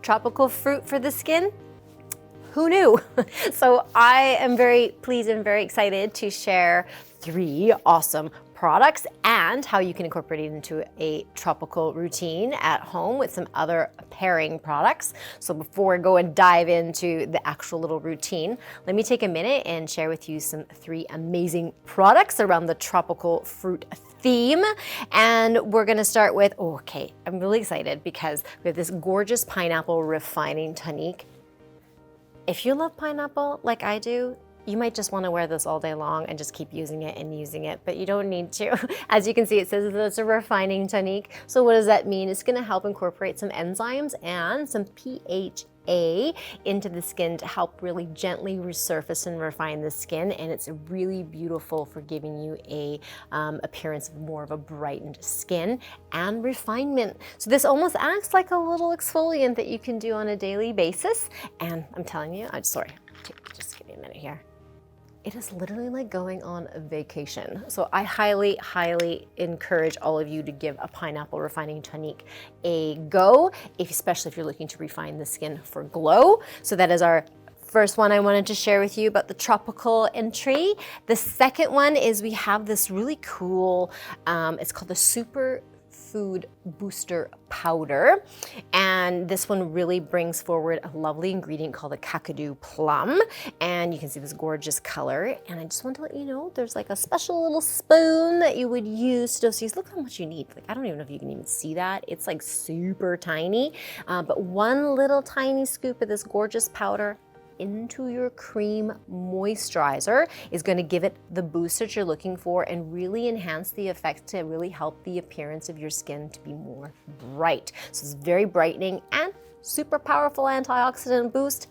tropical fruit for the skin? Who knew? So I am very pleased and very excited to share 3 awesome products and how you can incorporate it into a tropical routine at home with some other pairing products. So before I go and dive into the actual little routine, let me take a minute and share with you some 3 amazing products around the tropical fruit theme. And we're gonna start with, okay, I'm really excited because we have this gorgeous pineapple refining tonique. If you love pineapple like I do, you might just want to wear this all day long and just keep using it, but you don't need to. As you can see, it says that it's a refining tonique. So what does that mean? It's going to help incorporate some enzymes and some PHA into the skin to help really gently resurface and refine the skin. And it's really beautiful for giving you a appearance of more of a brightened skin and refinement. So this almost acts like a little exfoliant that you can do on a daily basis. And I'm telling you, I'm sorry, just give me a minute here. It is literally like going on a vacation. So I highly, highly encourage all of you to give a pineapple refining tonique a go, especially if you're looking to refine the skin for glow. So that is our first one I wanted to share with you about the tropical entry. The second one is we have this really cool, it's called the Superfood Booster-Powder. And this one really brings forward a lovely ingredient called the kakadu plum. And you can see this gorgeous color. And I just want to let you know, there's like a special little spoon that you would use to dose. Look how much you need. Like, I don't even know if you can even see that. It's like super tiny, but one little tiny scoop of this gorgeous powder into your cream moisturizer is going to give it the boost that you're looking for and really enhance the effect to really help the appearance of your skin to be more bright. So it's very brightening and super powerful antioxidant boost.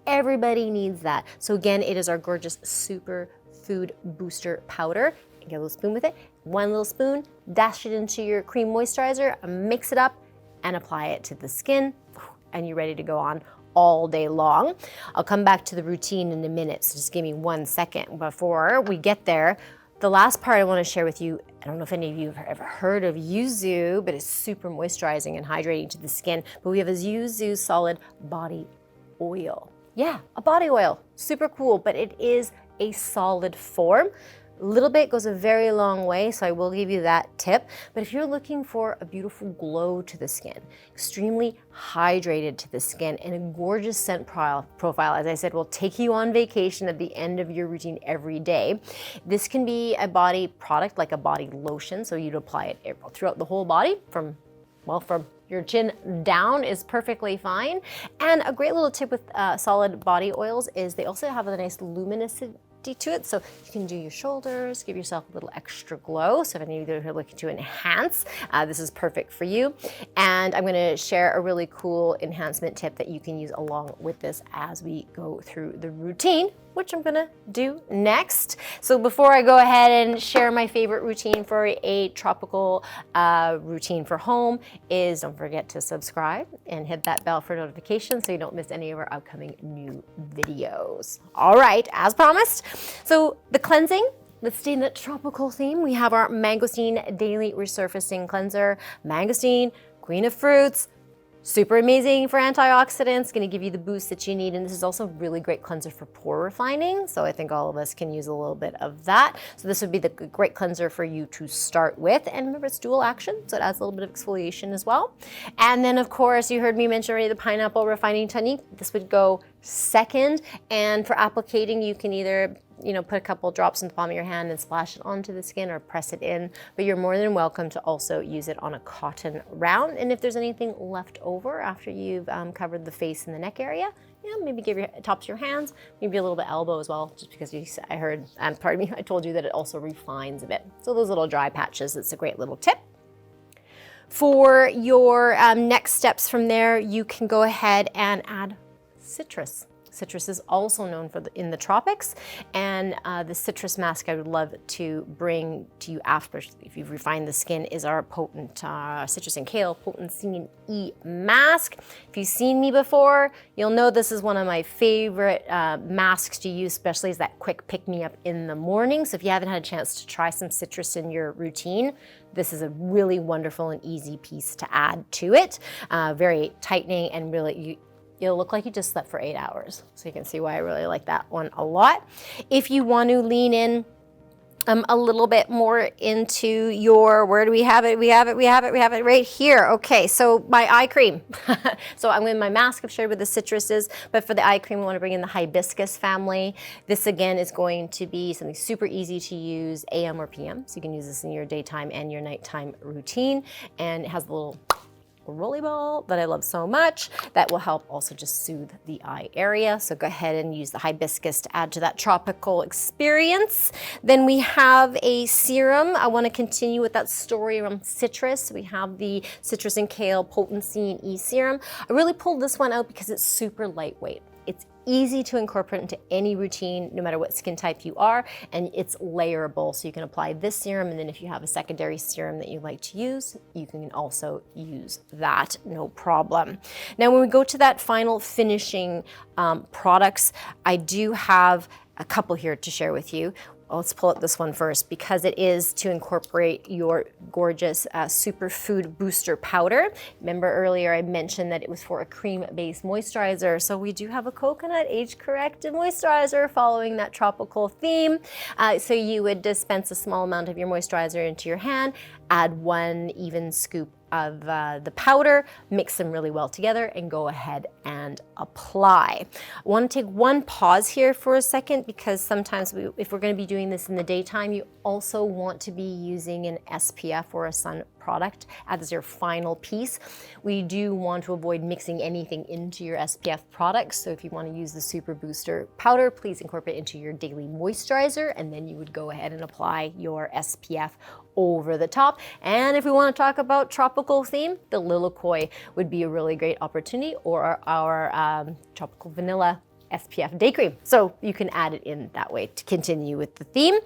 Everybody needs that. So again, it is our gorgeous Superfood Booster Powder. Get a little spoon with it. One little spoon, dash it into your cream moisturizer, mix it up and apply it to the skin, and you're ready to go on all day long. I'll come back to the routine in a minute, so just give me 1 second before we get there. The last part I want to share with you, I don't know if any of you have ever heard of Yuzu, but it's super moisturizing and hydrating to the skin. But we have this Yuzu solid body oil. Yeah, a body oil, super cool, but it is a solid form. A little bit goes a very long way, so I will give you that tip. But if you're looking for a beautiful glow to the skin, extremely hydrated to the skin, and a gorgeous scent profile, as I said, will take you on vacation at the end of your routine every day. This can be a body product like a body lotion, so you'd apply it throughout the whole body from your chin down is perfectly fine. And a great little tip with solid body oils is they also have a nice luminosity to it, so you can do your shoulders, give yourself a little extra glow. So if any of you are looking to enhance, this is perfect for you. And I'm going to share a really cool enhancement tip that you can use along with this as we go through the routine, which I'm gonna do next. So before I go ahead and share my favorite routine for a tropical routine for home is don't forget to subscribe and hit that bell for notifications so you don't miss any of our upcoming new videos. All right, as promised. So the cleansing, let's stay in that tropical theme. We have our Mangosteen Daily Resurfacing Cleanser. Mangosteen, queen of fruits, super amazing for antioxidants, gonna give you the boost that you need. And this is also a really great cleanser for pore refining. So I think all of us can use a little bit of that. So this would be the great cleanser for you to start with. And remember, it's dual action, so it adds a little bit of exfoliation as well. And then of course, you heard me mention already the pineapple refining tonique. This would go second. And for applicating, you can either put a couple drops in the palm of your hand and splash it onto the skin or press it in, but you're more than welcome to also use it on a cotton round. And if there's anything left over after you've covered the face and the neck area, maybe give your tops of your hands, maybe a little bit elbow as well, just because I heard, pardon me, I told you that it also refines a bit. So those little dry patches, it's a great little tip. For your next steps from there, you can go ahead and add citrus. Citrus is also known for in the tropics, and the citrus mask I would love to bring to you after, if you've refined the skin, is our potent citrus and kale potency E mask. If you've seen me before, you'll know this is one of my favorite masks to use, especially as that quick pick-me-up in the morning. So if you haven't had a chance to try some citrus in your routine, this is a really wonderful and easy piece to add to it. Very tightening, and really you'll look like you just slept for 8 hours. So you can see why I really like that one a lot. If you want to lean in a little bit more into your, where do we have it? We have it right here. Okay, so my eye cream. So I'm in my mask, I've shared with the citruses, but for the eye cream, we want to bring in the Hibiscus family. This again is going to be something super easy to use AM or PM. So you can use this in your daytime and your nighttime routine. And it has a little rolly ball that I love so much that will help also just soothe the eye area. So go ahead and use the Hibiscus to add to that tropical experience. Then we have a serum. I want to continue with that story around citrus. We have the citrus and kale potency and E serum. I really pulled this one out because it's super lightweight. It's easy to incorporate into any routine, no matter what skin type you are, and it's layerable. So you can apply this serum, and then if you have a secondary serum that you like to use, you can also use that, no problem. Now, when we go to that final finishing products, I do have a couple here to share with you. Let's pull up this one first because it is to incorporate your gorgeous Superfood Booster-Powder. Remember earlier I mentioned that it was for a cream-based moisturizer. So we do have a coconut age-corrected moisturizer following that tropical theme. So you would dispense a small amount of your moisturizer into your hand, add 1 even scoop of the powder, mix them really well together, and go ahead and apply. I want to take one pause here for a second because sometimes if we're going to be doing this in the daytime, you also want to be using an SPF or a sun product as your final piece. We do want to avoid mixing anything into your SPF products. So if you want to use the Super Booster powder, please incorporate it into your daily moisturizer, and then you would go ahead and apply your SPF over the top. And if we want to talk about tropical theme, the Lilikoi would be a really great opportunity, or our tropical vanilla SPF day cream. So you can add it in that way to continue with the theme.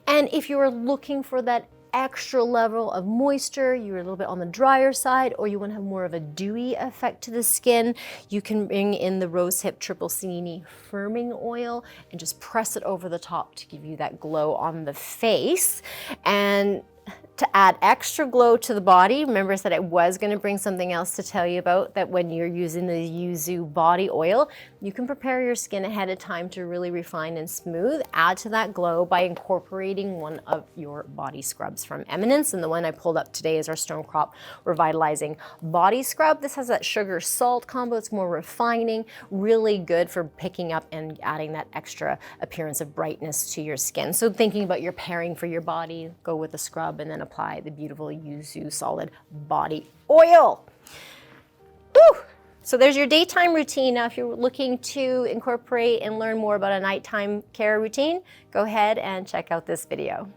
And if you are looking for that extra level of moisture, you're a little bit on the drier side, or you want to have more of a dewy effect to the skin, you can bring in the Rosehip Triple Cinini Firming Oil and just press it over the top to give you that glow on the face. And to add extra glow to the body, remember I said I was going to bring something else to tell you about, that when you're using the Yuzu body oil, you can prepare your skin ahead of time to really refine and smooth. Add to that glow by incorporating one of your body scrubs from Eminence, and the one I pulled up today is our Stone Crop Revitalizing Body Scrub. This has that sugar salt combo. It's more refining, really good for picking up and adding that extra appearance of brightness to your skin. So thinking about your pairing for your body, go with the scrub and then apply the beautiful Yuzu solid body oil. Woo! So there's your daytime routine. Now, if you're looking to incorporate and learn more about a nighttime care routine, go ahead and check out this video.